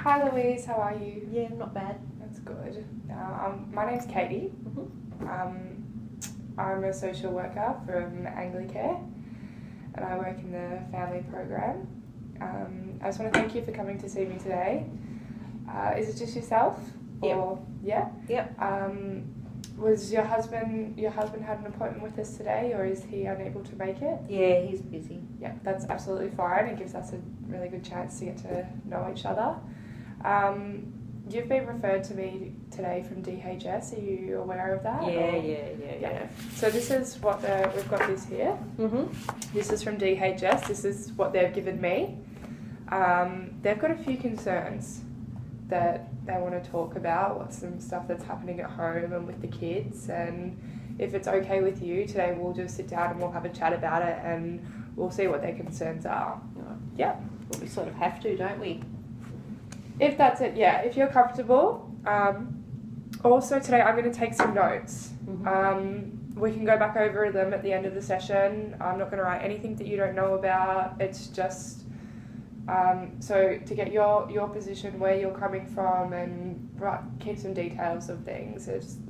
Hi Louise, how are you? Yeah, not bad. That's good. My name's Katie. I'm a social worker from Anglicare and I work in the family program. I just want to thank you for coming to see me today. Is it just yourself? Yep. Or, yeah? Yep. Was your husband had an appointment with us today, or is he unable to make it? Yeah, he's busy. Yeah, that's absolutely fine. It gives us a really good chance to get to know each other. You've been referred to me today from DHS. Are you aware of that? Yeah. So this is what we've got this here. This is from DHS. This is what they've given me. They've got a few concerns that they want to talk about, what's some stuff that's happening at home and with the kids, and if it's okay with you, today we'll just sit down and we'll have a chat about it and we'll see what their concerns are. Yeah. Well, we sort of have to, don't we? If that's it, yeah. If you're comfortable. Also today I'm going to take some notes. We can go back over them at the end of the session. I'm not going to write anything that you don't know about. It's just so to get your position, where you're coming from, and keep some details of things.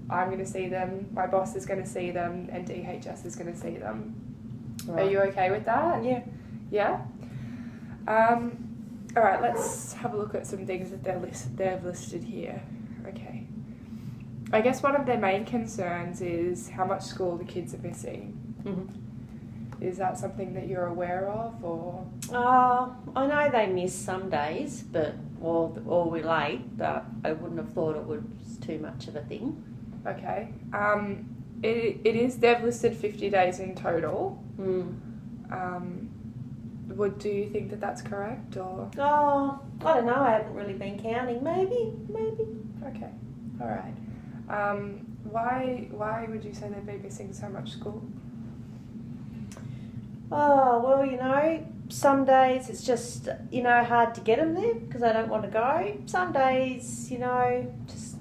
I'm going to see them, my boss is going to see them, and DHS is going to see them. Right. Are you okay with that? Yeah. Yeah? Alright, let's have a look at some things that they've listed here. Okay. I guess one of their main concerns is how much school the kids are missing. Is that something that you're aware of, or? I know they miss some days, or we're late, but I wouldn't have thought it was too much of a thing. Okay. It is, they've listed 50 days in total. Do you think that that's correct, or? I don't know, I haven't really been counting. Maybe. Okay, alright. Why would you say they've been missing so much school? Oh, well, some days it's just, hard to get them there because they don't want to go. Some days, just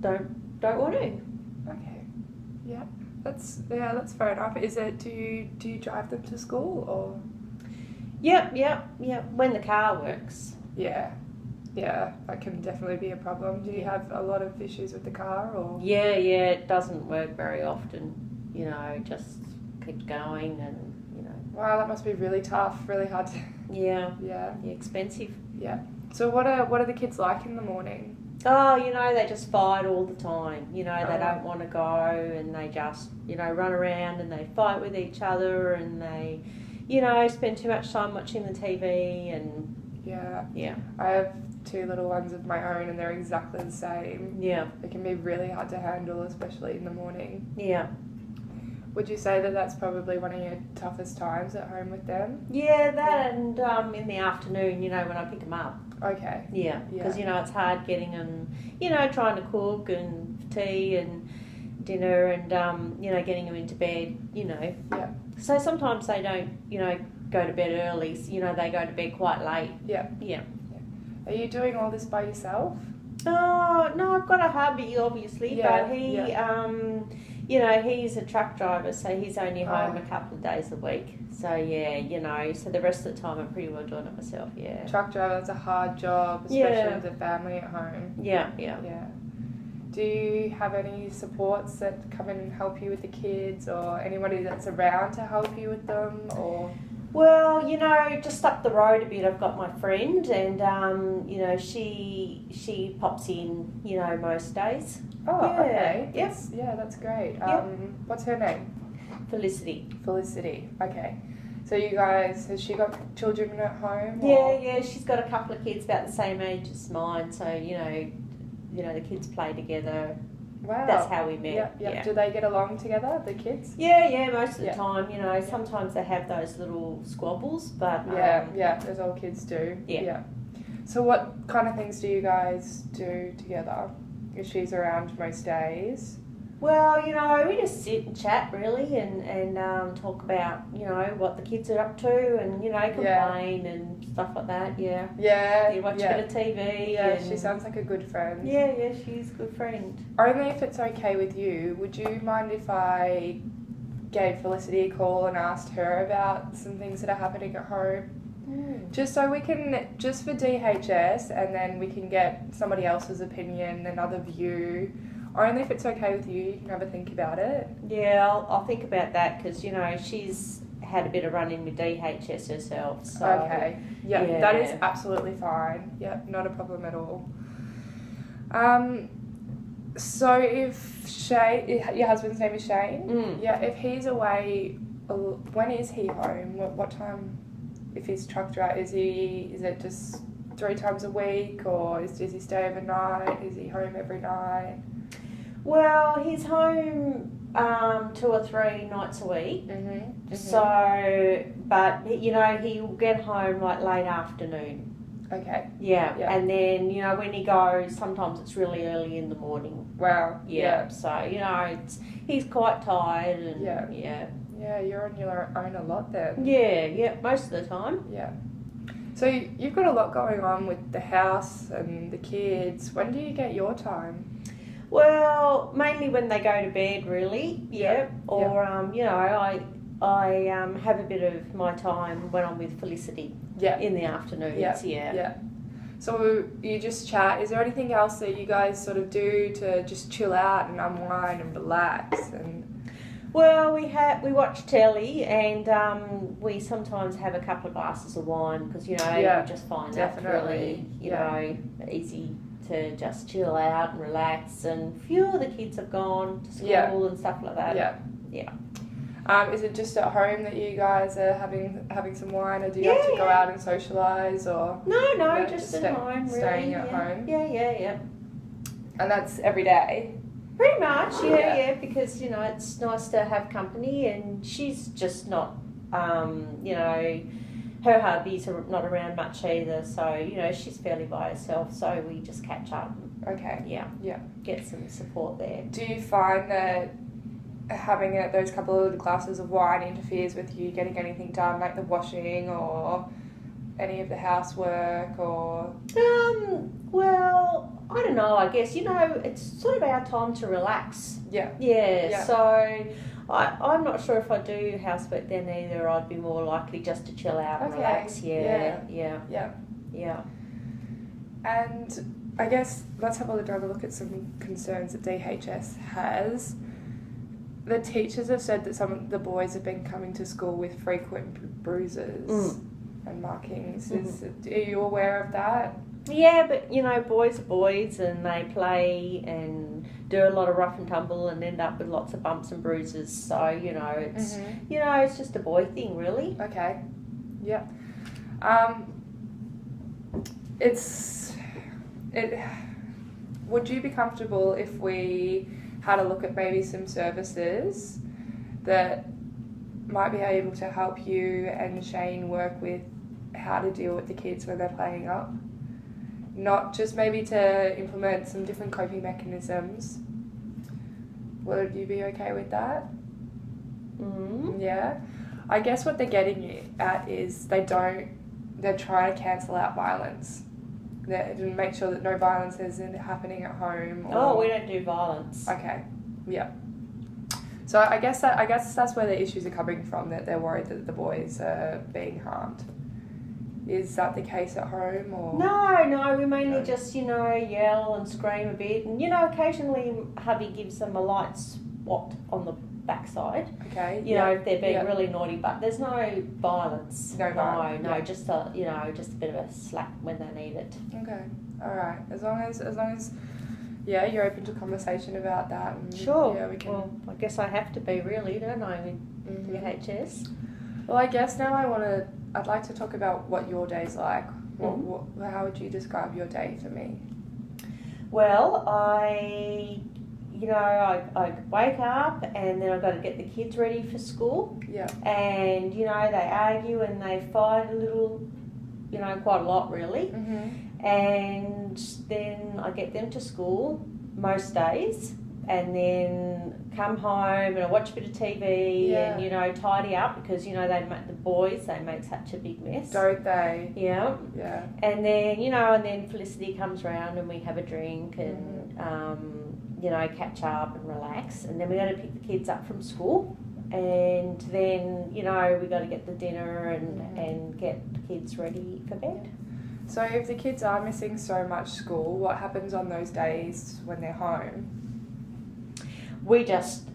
don't want to. Okay, yeah, that's fair enough. Is it, do you drive them to school, or? Yep, when the car works. Yeah, that can definitely be a problem. Do you have a lot of issues with the car, or? Yeah, it doesn't work very often, just keeps going and, Wow, that must be really tough, really hard to... Yeah, Yeah. expensive. Yeah. So what are the kids like in the morning? Oh, they just fight all the time. They don't want to go, and they just, run around and they fight with each other, and they, spend too much time watching the TV, and... Yeah. I have 2 little ones of my own, and they're exactly the same. Yeah. It can be really hard to handle, especially in the morning. Yeah. Would you say that that's probably one of your toughest times at home with them? Yeah, that and in the afternoon, when I pick them up. Okay. Yeah, because, it's hard getting them, trying to cook and tea and dinner and, getting them into bed, Yeah. So sometimes they don't, go to bed early, so, they go to bed quite late. Yeah. Yeah. Are you doing all this by yourself? Oh, no, I've got a hubby, obviously, but he, he's a truck driver, so he's only home a couple of days a week. So, so the rest of the time I'm pretty well doing it myself, yeah. Truck driver, that's a hard job, especially with a family at home. Yeah. Do you have any supports that come in and help you with the kids, or anybody that's around to help you with them, or...? Well, just up the road a bit, I've got my friend, and she pops in, most days. Oh, yeah. Okay. Yep. That's great. What's her name? Felicity. Okay. So you guys, has she got children at home? Yeah, she's got a couple of kids about the same age as mine, so, the kids play together. Wow. That's how we met. Yeah. Do they get along together, the kids? Yeah, most of the time, sometimes they have those little squabbles, but... as all kids do. Yeah. So what kind of things do you guys do together? If she's around most days? Well, we just sit and chat, really, and talk about, what the kids are up to, and, complain and stuff like that, yeah. Yeah. Watch a bit of TV. Yeah, she sounds like a good friend. Yeah, she's a good friend. Only if it's okay with you, would you mind if I gave Felicity a call and asked her about some things that are happening at home? Just so we can, just for DHS, and then we can get somebody else's opinion, another view. Only if it's okay with you, you can have a think about it. Yeah, I'll think about that because, you know, she's had a bit of run-in with DHS herself. So, okay. Yeah, that is absolutely fine. Yeah, not a problem at all. So if Shane, your husband's name is Shane? Yeah, if he's away, when is he home? What time, if he's trucked out, is it just 3 times a week, or does he stay overnight? Is he home every night? Well, he's home 2 or 3 nights a week. So, but, you know, he'll get home like late afternoon. Okay. Yeah, and then, you know, when he goes, sometimes it's really early in the morning. Wow. Yeah. So, you know, he's quite tired and yeah. Yeah, you're on your own a lot then. Yeah, most of the time. Yeah. So you've got a lot going on with the house and the kids. When do you get your time? Well, mainly when they go to bed, really. Yeah. Or you know, I have a bit of my time when I'm with Felicity. Yeah. In the afternoons. Yeah. So you just chat. Is there anything else that you guys sort of do to just chill out and unwind and relax and? Well, we watch telly and we sometimes have a couple of glasses of wine because, you know, you just find that really, you know, easy to just chill out and relax. And a few of the kids have gone to school and stuff like that. Yeah. Is it just at home that you guys are having some wine, or do you have to go out and socialise, or? No, just at home, really. Staying at home? Yeah. And that's every day? Pretty much, yeah, because, you know, it's nice to have company, and she's just not, you know, her hubbies are not around much either, so, you know, she's fairly by herself, so we just catch up. Okay. Yeah. Get some support there. Do you find that having those couple of glasses of wine interferes with you getting anything done, like the washing or any of the housework, or? Well, I don't know, I guess, you know, it's sort of our time to relax. Yeah. So I'm not sure if I do housework then either. I'd be more likely just to chill out and relax. Yeah. And I guess let's have another look at some concerns that DHS has. The teachers have said that some of the boys have been coming to school with frequent bruises and markings. Are you aware of that? Yeah, but, you know, boys are boys and they play and do a lot of rough and tumble and end up with lots of bumps and bruises. So, you know, it's you know, it's just a boy thing, really. Okay. Yeah. Would you be comfortable if we had a look at maybe some services that might be able to help you and Shane work with how to deal with the kids when they're playing up? Not just maybe to implement some different coping mechanisms. Would you be okay with that? Yeah. I guess what they're getting at is they're trying to cancel out violence. To make sure that no violence is happening at home. We don't do violence. Okay. Yeah. So I guess that's where the issues are coming from, that they're worried that the boys are being harmed. Is that the case at home, or? No, we mainly just, you know, yell and scream a bit, and, you know, occasionally hubby gives them a light swat on the backside. Okay. You know, if they're being really naughty, but there's no violence. No, just a, you know, just a bit of a slap when they need it. Okay. All right. As long as you're open to conversation about that. And sure. Yeah, we can. Well, I guess I have to be, really, don't I, with DHS? Well, I guess now I'd like to talk about what your day's like. How would you describe your day for me? Well, I wake up and then I've got to get the kids ready for school. Yeah. And, you know, they argue and they fight a little, you know, quite a lot, really. And then I get them to school most days, and then come home and I watch a bit of TV and, you know, tidy up because, you know, the boys make such a big mess. Don't they? Yeah. Yeah. And then, you know, Felicity comes round and we have a drink and, you know, catch up and relax. And then we got to pick the kids up from school. and then we got to get the dinner and get the kids ready for bed. So if the kids are missing so much school, what happens on those days when they're home? We just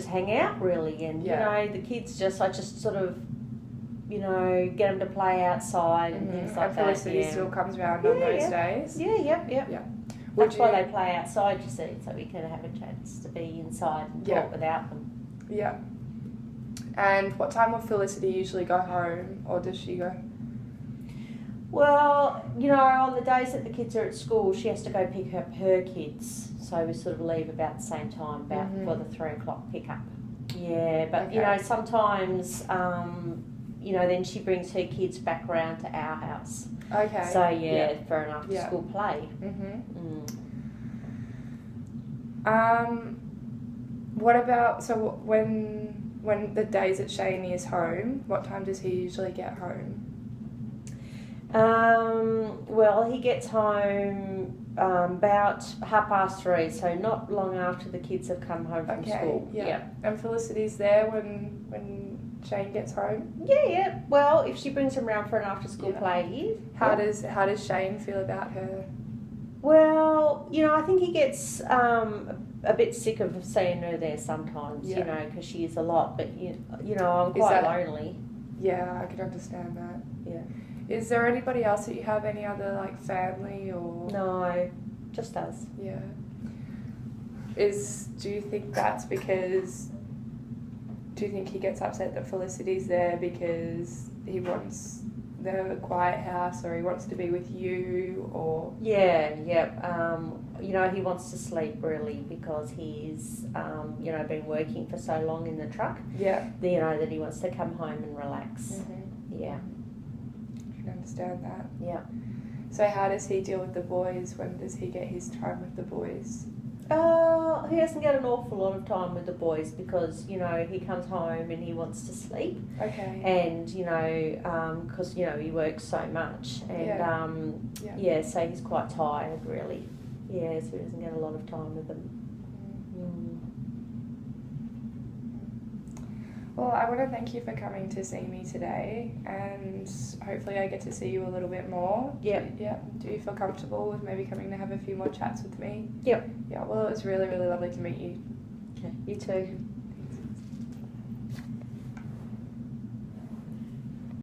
hang out really, and the kids I just sort of get them to play outside and things like that. Felicity still comes around on those days. Yeah. That's why they play outside, you see, so we can have a chance to be inside and talk without them. Yeah. And what time will Felicity usually go home, or does she go? Well, on the days that the kids are at school, she has to go pick up her kids. So we sort of leave about the same time, about before the 3 o'clock pickup. Yeah, but sometimes, then she brings her kids back around to our house. Okay. So for an after school play. What about when the days that Shaney is home? What time does he usually get home? Well, he gets home about 3:30, so not long after the kids have come home from school. Yeah. And Felicity's there when Shane gets home? Yeah. Well, if she brings him around for an after school play, How does Shane feel about her? Well, I think he gets a bit sick of seeing her there sometimes, because she is a lot, but I'm quite lonely. Yeah, I can understand that. Yeah. Is there anybody else that you have, any other family or? No, just us. Yeah. Do you think that's because? Do you think he gets upset that Felicity's there because he wants the quiet house, or he wants to be with you, or? Yeah. He wants to sleep really because he's been working for so long in the truck. Yeah. That he wants to come home and relax. Yeah. Understand that. Yeah. So how does he deal with the boys? When does he get his time with the boys? He doesn't get an awful lot of time with the boys because he comes home and he wants to sleep. Okay. And because he works so much and so he's quite tired really. Yeah, so he doesn't get a lot of time with them. Well, I want to thank you for coming to see me today, and hopefully I get to see you a little bit more. Yep. Yeah. Do you feel comfortable with maybe coming to have a few more chats with me? Yep. Yeah, well, it was really, really lovely to meet you. Okay, you too.